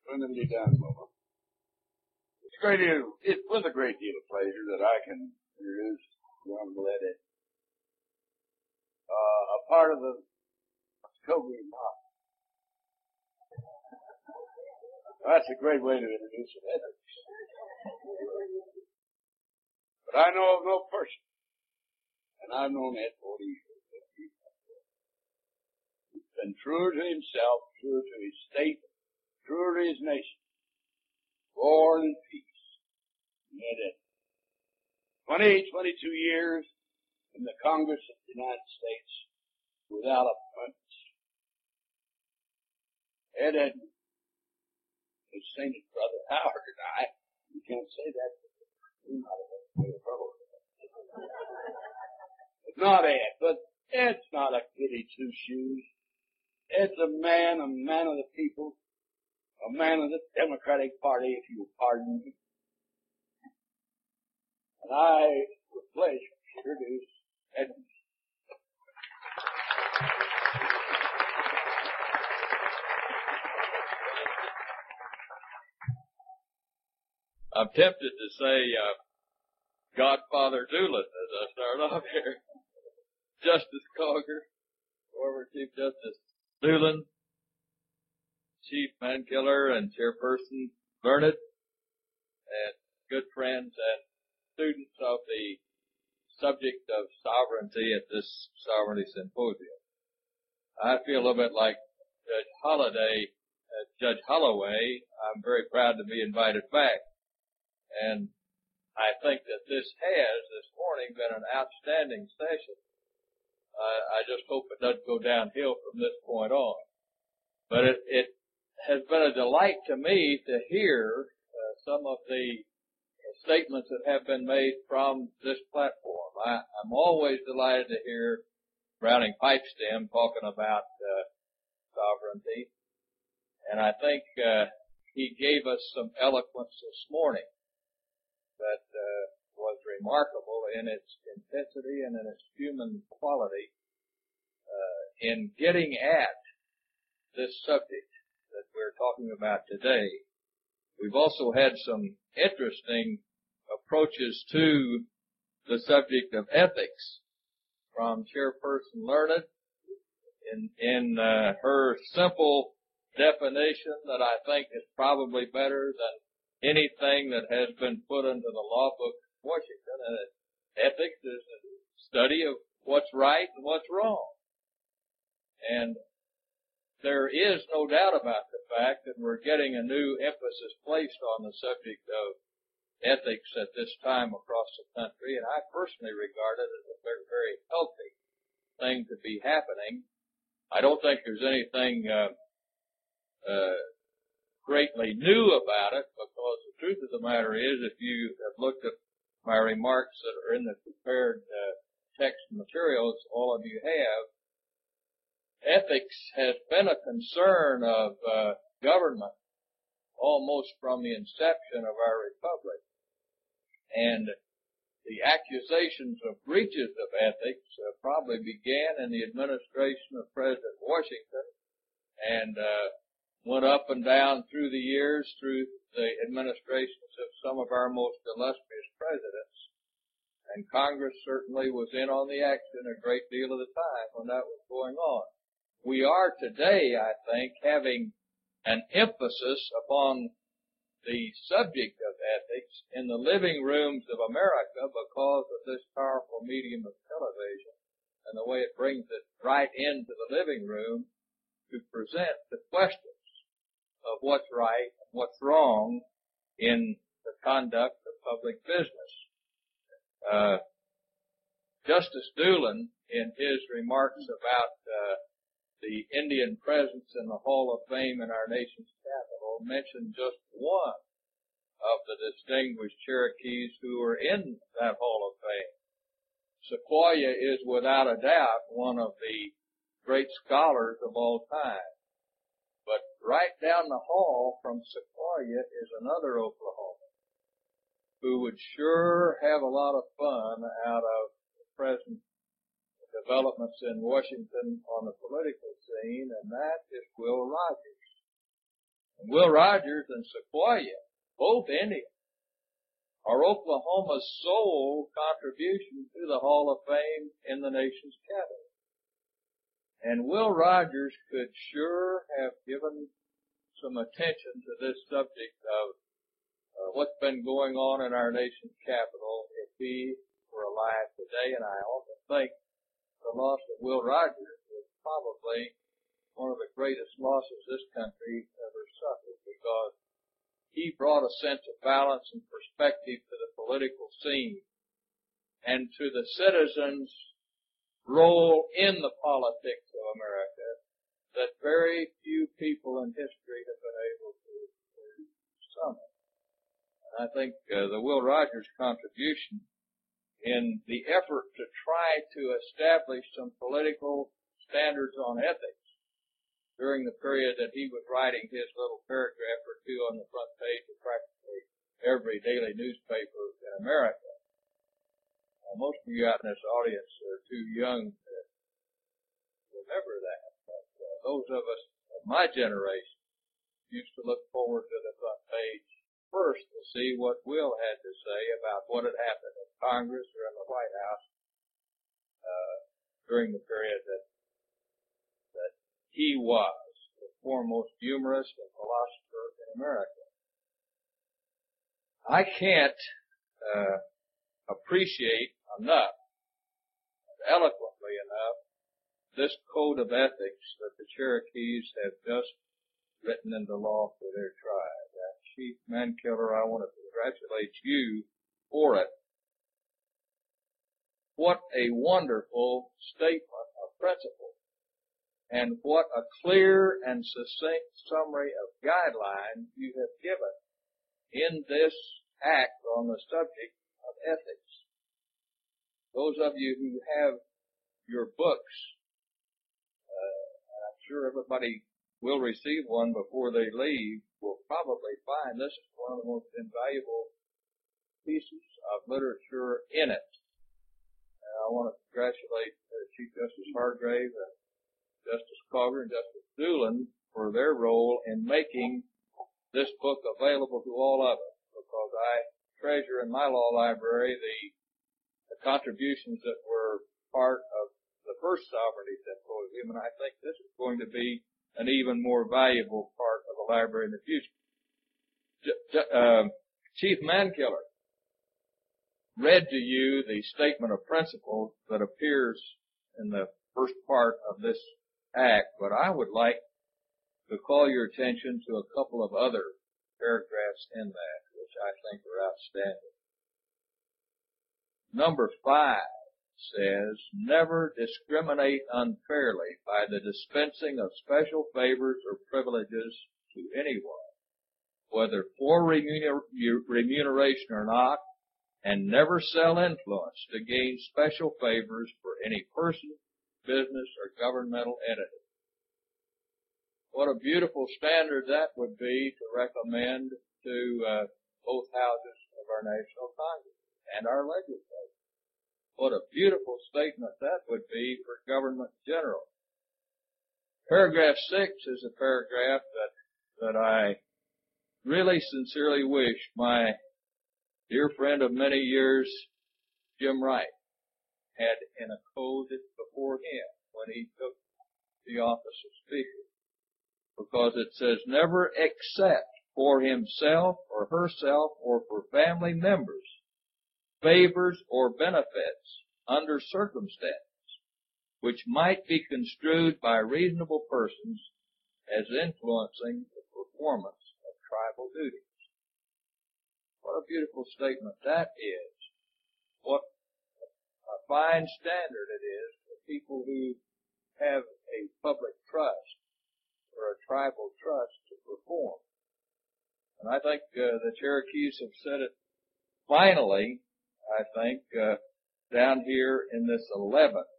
Splendidly done, Mama. It was a great deal of pleasure that I can introduce young Led, a part of the Kobe Mob. That's a great way to introduce an editor. But I know of no person, and I've known Ed 40 years. He's been truer to himself, truer to his state, truer to his nation. War and peace. Ed. 22 years in the Congress of the United States without appointments. Ed Edmund, his sainted brother Howard and I, you can't say that. We might have been in trouble. It's not Ed, but Ed's not a goody two-shoes. Ed's a man of the people, a man of the Democratic Party, if you will pardon me. And I, with pleasure, introduce Edmund. I'm tempted to say Godfather Doolin as I start off here. Justice Coger, former Chief Justice Doolin, Chief Mankiller and Chairperson Learned, and good friends and students of the subject of sovereignty at this Sovereignty Symposium. I feel a little bit like Judge Holloway. I'm very proud to be invited back. And I think that this morning, been an outstanding session. I just hope it doesn't go downhill from this point on. But it has been a delight to me to hear some of the statements that have been made from this platform. I'm always delighted to hear Browning Pipestem talking about sovereignty. And I think he gave us some eloquence this morning that was remarkable in its intensity and in its human quality in getting at this subject that we're talking about today. We've also had some interesting approaches to the subject of ethics from Chairperson Learned in her simple definition that I think is probably better than anything that has been put into the law book of Washington. And ethics is a study of what's right and what's wrong. And there is no doubt about the fact that we're getting a new emphasis placed on the subject of ethics at this time across the country, and I personally regard it as a very, very healthy thing to be happening. I don't think there's anything greatly new about it, because the truth of the matter is, if you have looked at my remarks that are in the prepared text materials, all of you have, ethics has been a concern of government almost from the inception of our republic. And the accusations of breaches of ethics probably began in the administration of President Washington and went up and down through the years through the administrations of some of our most illustrious presidents. And Congress certainly was in on the action a great deal of the time when that was going on. We are today, I think, having an emphasis upon the subject of ethics in the living rooms of America because of this powerful medium of television and the way it brings it right into the living room to present the questions of what's right and what's wrong in the conduct of public business. Justice Doolin, in his remarks about the Indian presence in the Hall of Fame in our nation's capital, mentioned just one of the distinguished Cherokees who are in that Hall of Fame. Sequoyah is without a doubt one of the great scholars of all time. But right down the hall from Sequoyah is another Oklahoman who would sure have a lot of fun out of the present developments in Washington on the political scene, and that is Will Rogers. And Will Rogers and Sequoyah, both Indian, are Oklahoma's sole contribution to the Hall of Fame in the nation's capital. And Will Rogers could sure have given some attention to this subject of what's been going on in our nation's capital if he were alive today. And I often think the loss of Will Rogers was probably one of the greatest losses this country ever suffered, because he brought a sense of balance and perspective to the political scene and to the citizens' role in the politics of America that very few people in history have been able to summon. And I think the Will Rogers contribution in the effort to try to establish some political standards on ethics during the period that he was writing his little paragraph or two on the front page of practically every daily newspaper in America. Most of you out in this audience are too young to remember that. But those of us of my generation used to look forward to the front page first to see what Will had to say about what had happened in Congress or in the White House during the period that he was the foremost humorist and philosopher in America. I can't appreciate enough, eloquently enough, this code of ethics that the Cherokees have just written into law for their tribe. And Chief Mankiller, I want to congratulate you for it. What a wonderful statement of principle. And what a clear and succinct summary of guidelines you have given in this act on the subject of ethics. Those of you who have your books, I'm sure everybody will receive one before they leave, will probably find this is one of the most invaluable pieces of literature in it. And I want to congratulate Chief Justice Hargrave and Justice Carter and Justice Doolin for their role in making this book available to all of us, because I treasure in my law library the contributions that were part of the first Sovereignty Symposium, and I think this is going to be an even more valuable part of the library in the future. Chief Mankiller read to you the statement of principles that appears in the first part of this act, but I would like to call your attention to a couple of other paragraphs in that, which I think are outstanding. Number 5 says, never discriminate unfairly by the dispensing of special favors or privileges to anyone, whether for remuneration or not, and never sell influence to gain special favors for any person, business, or governmental entity. What a beautiful standard that would be to recommend to both houses of our National Congress and our legislature. What a beautiful statement that would be for government in general. Paragraph 6 is a paragraph that I really sincerely wish my dear friend of many years, Jim Wright, had in a code before him when he took the office of Speaker. Because it says, never accept for himself or herself or for family members favors or benefits under circumstances which might be construed by reasonable persons as influencing the performance of tribal duties. What a beautiful statement that is. What a fine standard it is for people who have a public trust or a tribal trust to perform. And I think the Cherokees have said it finally, I think, down here in this 11th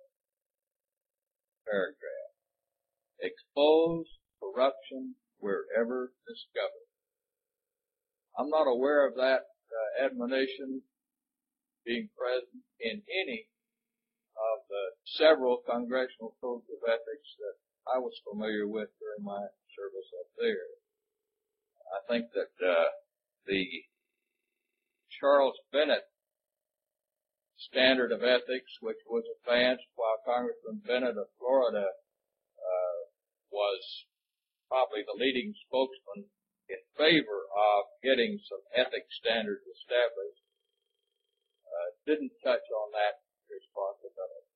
paragraph. Expose corruption wherever discovered. I'm not aware of that admonition being present in any of the several congressional codes of ethics that I was familiar with during my service up there. I think that the Charles Bennett standard of ethics, which was advanced while Congressman Bennett of Florida was probably the leading spokesman in favor of getting some ethics standards established, didn't touch on that responsibility.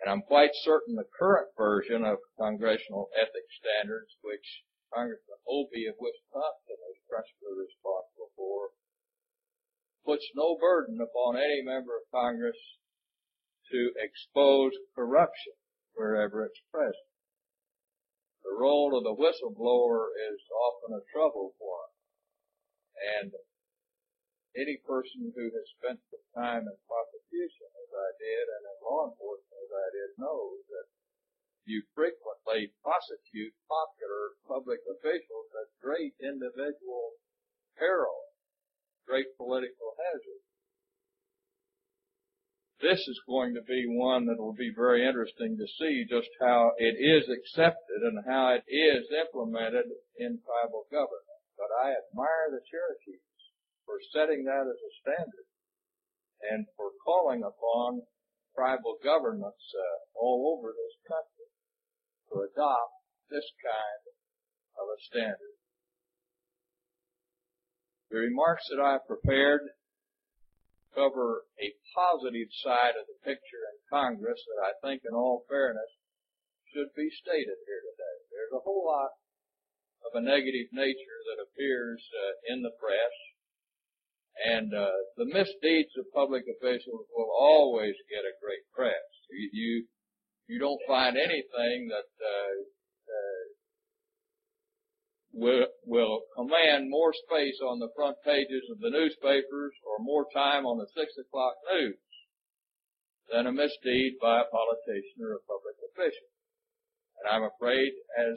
And I'm quite certain the current version of congressional ethics standards, which Congressman Obey of Wisconsin is principally responsible for, puts no burden upon any member of Congress to expose corruption wherever it's present. The role of the whistleblower is often a trouble for him. And any person who has spent some time in prosecution, as I did, and in law enforcement, as I did, knows that you frequently prosecute popular public officials at great individual peril, great political hazard. This is going to be one that will be very interesting to see just how it is accepted and how it is implemented in tribal government. But I admire the Cherokees for setting that as a standard and for calling upon tribal governments all over this country to adopt this kind of a standard. The remarks that I have prepared cover a positive side of the picture in Congress that I think, in all fairness, should be stated here today. There's a whole lot of a negative nature that appears in the press, and the misdeeds of public officials will always get a great press. You don't find anything that will command more space on the front pages of the newspapers or more time on the 6 o'clock news than a misdeed by a politician or a public official. And I'm afraid as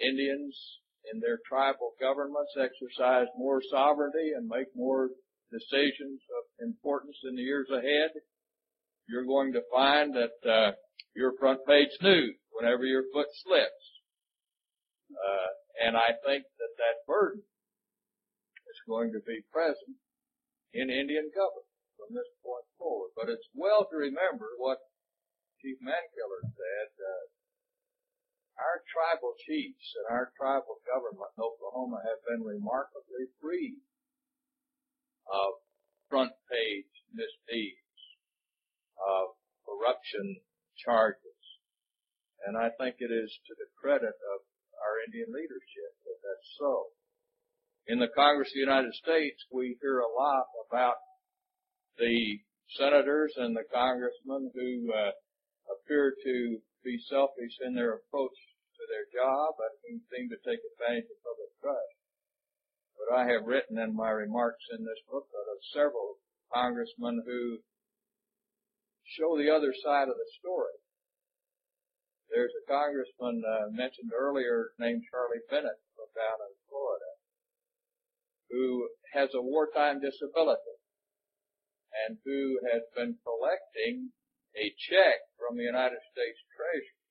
Indians in their tribal governments exercise more sovereignty and make more decisions of importance in the years ahead, you're going to find that your front page news whenever your foot slips. And I think that that burden is going to be present in Indian government from this point forward. But it's well to remember what Chief Mankiller said. Our tribal chiefs and our tribal government in Oklahoma have been remarkably free of front page misdeeds, of corruption charges. And I think it is to the credit of our Indian leadership that that's so. In the Congress of the United States, we hear a lot about the senators and the congressmen who appear to be selfish in their approach to their job and who seem to take advantage of public trust. But I have written in my remarks in this booklet of several congressmen who show the other side of the story. There's a congressman mentioned earlier named Charlie Bennett from down in Florida who has a wartime disability and who has been collecting a check from the United States Treasury,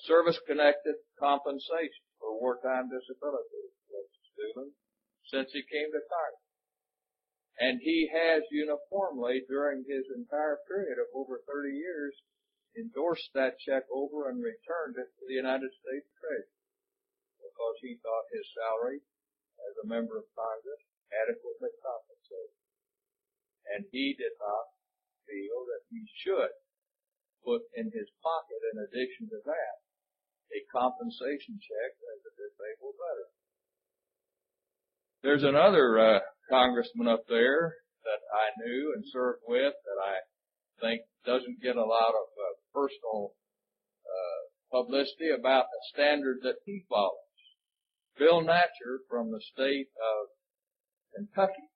service-connected compensation for wartime disability, since he came to Congress. And he has uniformly, during his entire period of over 30 years, endorsed that check over and returned it to the United States Treasury because he thought his salary as a member of Congress adequately compensated. And he did not feel that he should put in his pocket, in addition to that, a compensation check as a disabled veteran. There's another congressman up there that I knew and served with that I think doesn't get a lot of personal publicity about the standard that he follows. Bill Natcher from the state of Kentucky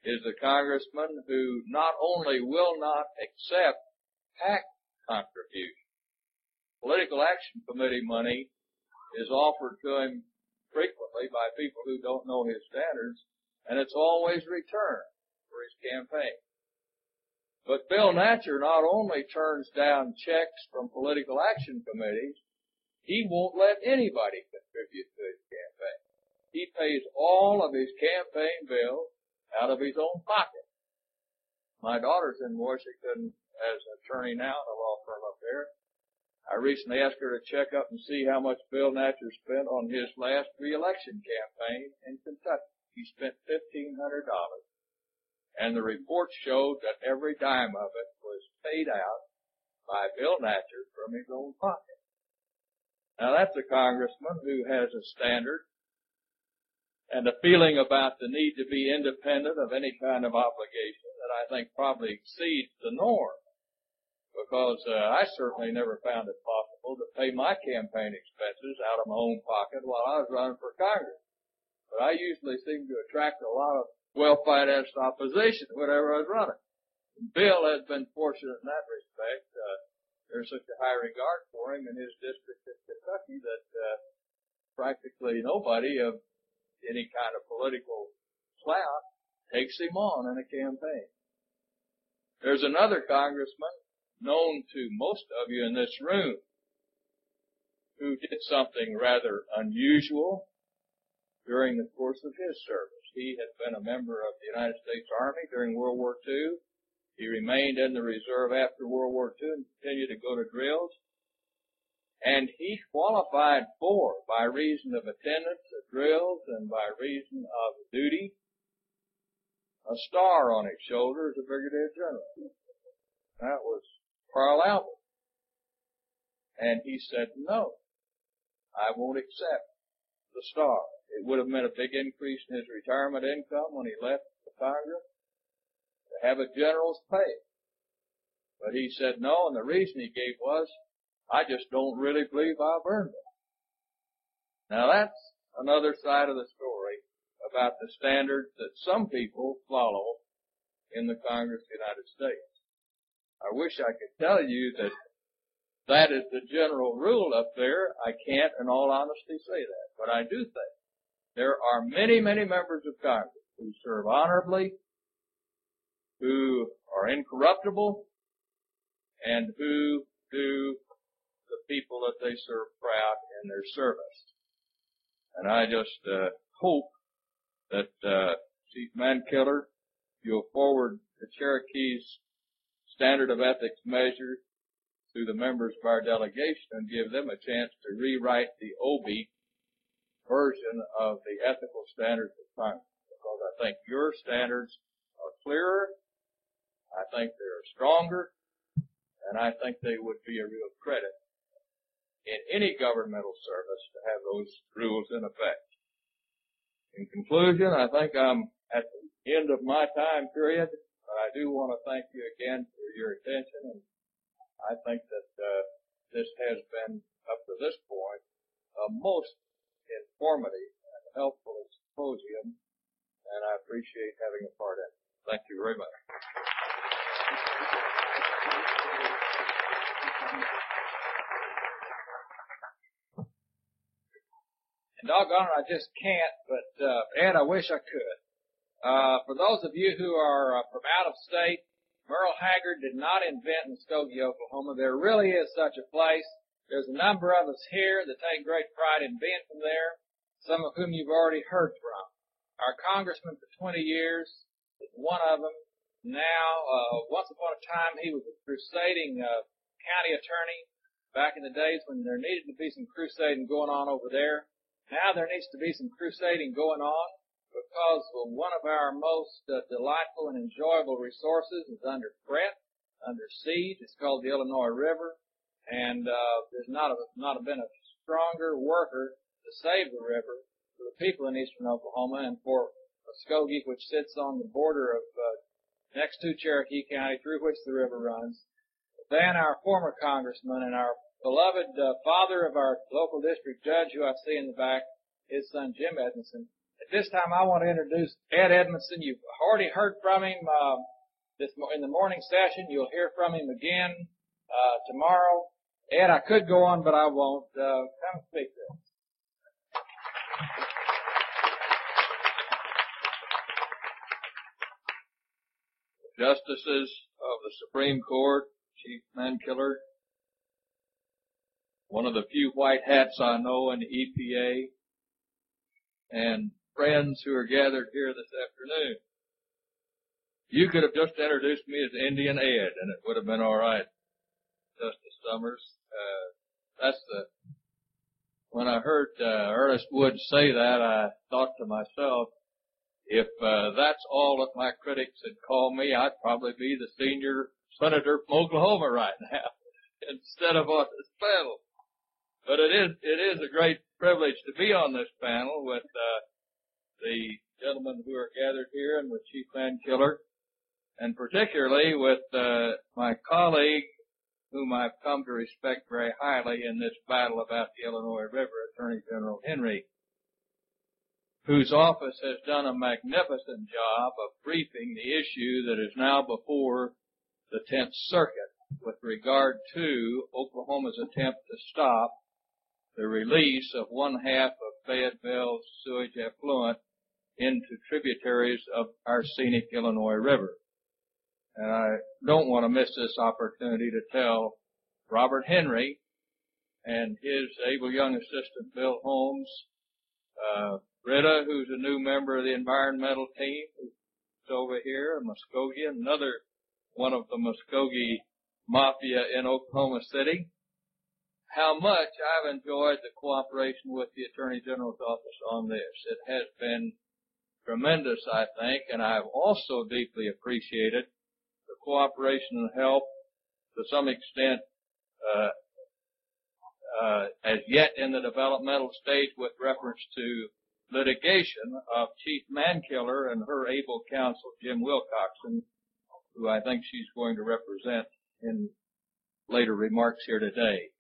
is a congressman who not only will not accept PAC contributions. Political Action Committee money is offered to him frequently by people who don't know his standards, and it's always returned for his campaign. But Bill Natcher not only turns down checks from political action committees, he won't let anybody contribute to his he pays all of his campaign bills out of his own pocket. My daughter's in Washington as an attorney now in a law firm up there. I recently asked her to check up and see how much Bill Natcher spent on his last re-election campaign in Kentucky. He spent $1,500. And the report showed that every dime of it was paid out by Bill Natcher from his own pocket. Now that's a congressman who has a standard and a feeling about the need to be independent of any kind of obligation that I think probably exceeds the norm. Because I certainly never found it possible to pay my campaign expenses out of my own pocket while I was running for Congress. But I usually seem to attract a lot of well-financed opposition whenever I was running. Bill has been fortunate in that respect. There's such a high regard for him in his district in Kentucky that practically nobody of any kind of political clout takes him on in a campaign. There's another congressman known to most of you in this room who did something rather unusual during the course of his service. He had been a member of the United States Army during World War II. He remained in the reserve after World War II and continued to go to drills. And he qualified for, by reason of attendance at drills and by reason of duty, a star on his shoulder as a brigadier general. That was Carl Albert. And he said, no, I won't accept the star. It would have meant a big increase in his retirement income when he left the Congress to have a general's pay. But he said no, and the reason he gave was, I just don't really believe I've earned it. Now that's another side of the story about the standards that some people follow in the Congress of the United States. I wish I could tell you that that is the general rule up there. I can't in all honesty say that. But I do think there are many, many members of Congress who serve honorably, who are incorruptible, and who do the people that they serve proud in their service. And I just hope that Chief Mankiller, you'll forward the Cherokee's standard of ethics measure to the members of our delegation and give them a chance to rewrite the OBE version of the ethical standards of Congress. Because I think your standards are clearer, I think they're stronger, and I think they would be a real credit in any governmental service to have those rules in effect. In conclusion, I think I'm at the end of my time period, but I do want to thank you again for your attention, and I think that this has been, up to this point, a most informative and helpful symposium, and I appreciate having a part in it. Thank you very much. And doggone it, I just can't, but Ed, I wish I could. For those of you who are from out of state, Merle Haggard did not invent Muskogee, Oklahoma. There really is such a place. There's a number of us here that take great pride in being from there, some of whom you've already heard from. Our congressman for 20 years is one of them. Now, once upon a time, he was a crusading county attorney back in the days when there needed to be some crusading going on over there. Now there needs to be some crusading going on because one of our most delightful and enjoyable resources is under threat, under siege. It's called the Illinois River, and there's not been a stronger worker to save the river for the people in eastern Oklahoma and for Muskogee, which sits on the border of next to Cherokee County, through which the river runs, than our former congressman and our beloved father of our local district judge, who I see in the back, his son Jim Edmondson. At this time, I want to introduce Ed Edmondson. You've already heard from him in the morning session. You'll hear from him again tomorrow. Ed, I could go on, but I won't. Come speak to us. Justices of the Supreme Court, Chief Mankiller, one of the few white hats I know in the EPA, and friends who are gathered here this afternoon. You could have just introduced me as Indian Ed, and it would have been all right, Justice Summers. When I heard Ernest Wood say that, I thought to myself, if that's all that my critics had called me, I'd probably be the senior senator from Oklahoma right now instead of on this panel. But it is a great privilege to be on this panel with the gentlemen who are gathered here and with Chief Mankiller, and particularly with my colleague, whom I've come to respect very highly in this battle about the Illinois River, Attorney General Henry, whose office has done a magnificent job of briefing the issue that is now before the 10th Circuit with regard to Oklahoma's attempt to stop the release of one half of Fayetteville's sewage effluent into tributaries of our scenic Illinois River. And I don't want to miss this opportunity to tell Robert Henry and his able young assistant, Bill Holmes, Britta, who's a new member of the environmental team, who's over here, and Muskogee, another one of the Muskogee Mafia in Oklahoma City, how much I've enjoyed the cooperation with the Attorney General's office on this. It has been tremendous, I think, and I've also deeply appreciated the cooperation and help to some extent as yet in the developmental stage with reference to litigation of Chief Mankiller and her able counsel, Jim Wilcoxon, who I think she's going to represent in later remarks here today.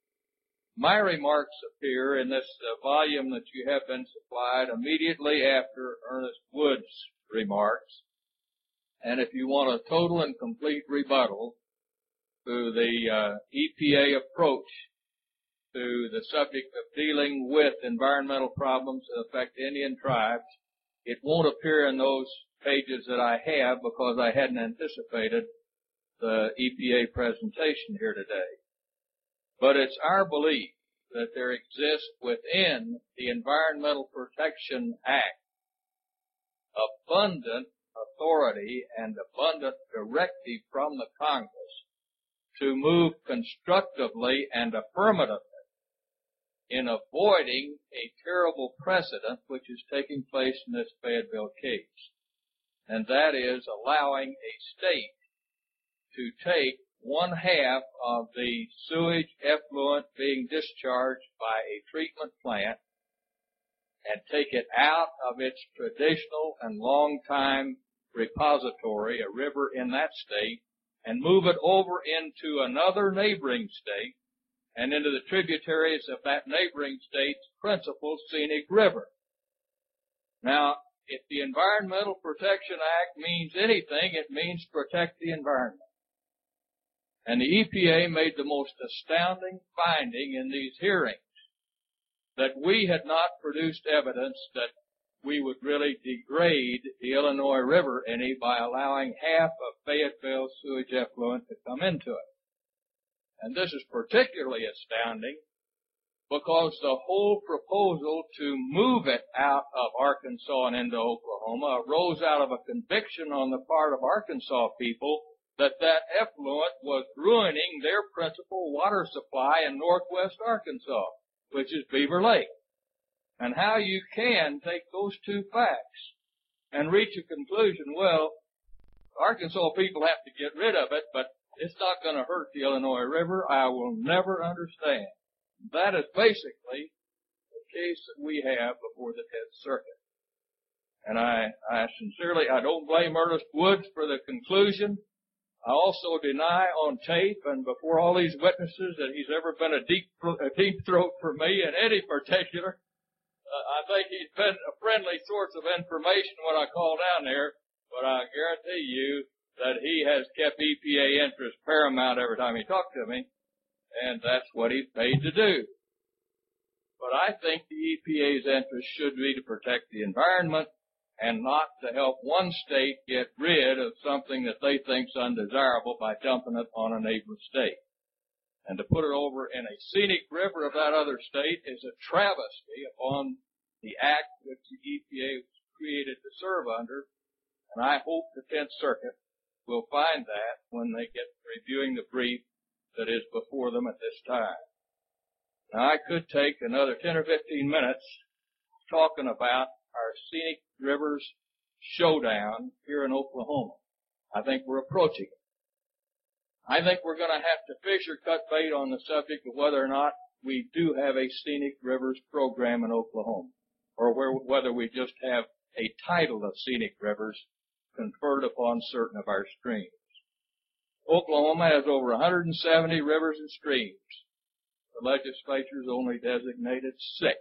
My remarks appear in this volume that you have been supplied immediately after Ernest Wood's remarks. And if you want a total and complete rebuttal to the EPA approach to the subject of dealing with environmental problems that affect Indian tribes, it won't appear in those pages that I have because I hadn't anticipated the EPA presentation here today. But it's our belief that there exists within the Environmental Protection Act abundant authority and abundant directive from the Congress to move constructively and affirmatively in avoiding a terrible precedent which is taking place in this Fayetteville case. And that is allowing a state to take one half of the sewage effluent being discharged by a treatment plant and take it out of its traditional and long-time repository, a river in that state, and move it over into another neighboring state and into the tributaries of that neighboring state's principal scenic river. Now, if the Environmental Protection Act means anything, it means protect the environment. And the EPA made the most astounding finding in these hearings that we had not produced evidence that we would really degrade the Illinois River any by allowing half of Fayetteville's sewage effluent to come into it. And this is particularly astounding because the whole proposal to move it out of Arkansas and into Oklahoma arose out of a conviction on the part of Arkansas people that effluent was ruining their principal water supply in northwest Arkansas, which is Beaver Lake. And how you can take those two facts and reach a conclusion, well, Arkansas people have to get rid of it, but it's not going to hurt the Illinois River, I will never understand. That is basically the case that we have before the 10th Circuit. And I don't blame Ernest Woods for the conclusion. I also deny on tape and before all these witnesses that he's ever been a deep throat for me in any particular. I think he's been a friendly source of information when I call down there, but I guarantee you that he has kept EPA interest paramount every time he talked to me, and that's what he's paid to do. But I think the EPA's interest should be to protect the environment and not to help one state get rid of something that they think's undesirable by dumping it on a neighboring state. And to put it over in a scenic river of that other state is a travesty upon the act which the EPA was created to serve under, and I hope the 10th Circuit will find that when they get reviewing the brief that is before them at this time. Now, I could take another 10 or 15 minutes talking about our Scenic Rivers showdown here in Oklahoma. I think we're approaching it. I think we're going to have to fish or cut bait on the subject of whether or not we do have a Scenic Rivers program in Oklahoma, or whether we just have a title of Scenic Rivers conferred upon certain of our streams. Oklahoma has over 170 rivers and streams. The legislature's only designated 6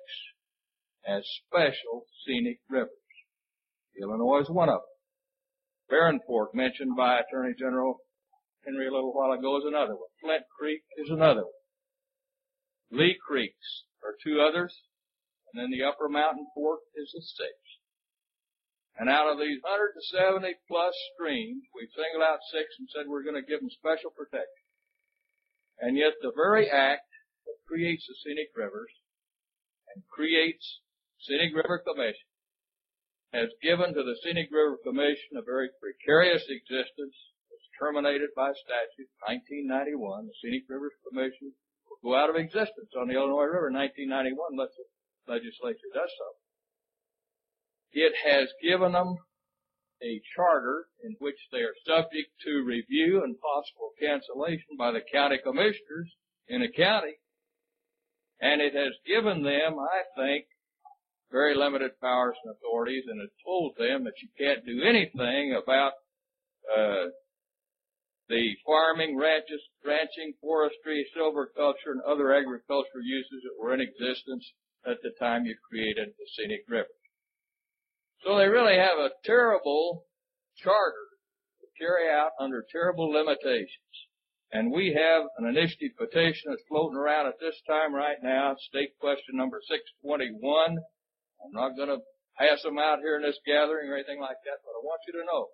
as special scenic rivers. Illinois is one of them. Barren Fork, mentioned by Attorney General Henry a little while ago, is another one. Flint Creek is another one. Lee Creeks are 2 others, and then the Upper Mountain Fork is the 6th. And out of these 170 plus streams, we singled out 6 and said we're going to give them special protection. And yet the very act that creates the Scenic Rivers and creates Scenic River Commission has given to the Scenic River Commission a very precarious existence. It's terminated by statute in 1991. The Scenic Rivers Commission will go out of existence on the Illinois River in 1991 unless the legislature does so. It has given them a charter in which they are subject to review and possible cancellation by the county commissioners in a county. And it has given them, I think, very limited powers and authorities, and has told them that you can't do anything about the farming, ranching, forestry, silviculture, and other agricultural uses that were in existence at the time you created the Scenic Rivers. So they really have a terrible charter to carry out under terrible limitations. And we have an initiative petition that's floating around at this time right now, state question number 621. I'm not going to pass them out here in this gathering or anything like that, but I want you to know,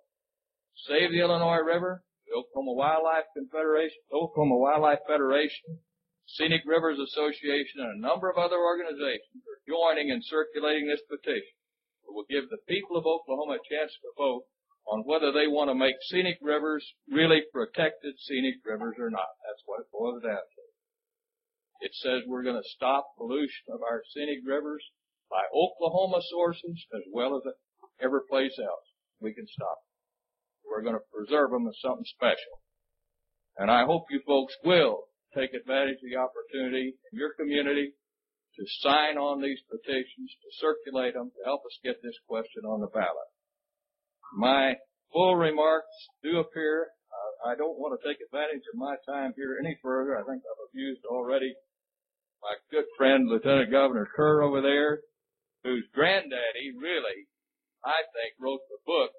Save the Illinois River, the Oklahoma Wildlife Confederation, Oklahoma Wildlife Federation, Scenic Rivers Association, and a number of other organizations are joining in circulating this petition. It will give the people of Oklahoma a chance to vote on whether they want to make scenic rivers really protected scenic rivers or not. That's what it boils down to. It says we're going to stop pollution of our scenic rivers by Oklahoma sources as well as every place else. We can stop it. We're going to preserve them as something special. And I hope you folks will take advantage of the opportunity in your community to sign on these petitions, to circulate them, to help us get this question on the ballot. My full remarks do appear. I don't want to take advantage of my time here any further. I think I've abused already my good friend, Lieutenant Governor Kerr over there, whose granddaddy really, I think, wrote the book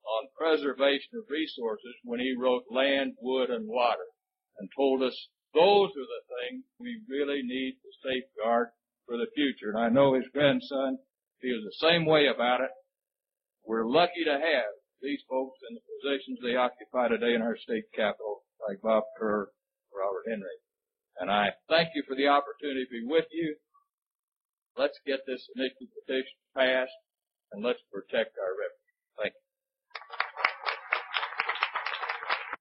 on preservation of resources when he wrote Land, Wood, and Water and told us those are the things we really need to safeguard for the future. And I know his grandson feels the same way about it. We're lucky to have these folks in the positions they occupy today in our state capitol, like Bob Kerr, Robert Henry. And I thank you for the opportunity to be with you. Let's get this initiative petition passed, and let's protect our rivers.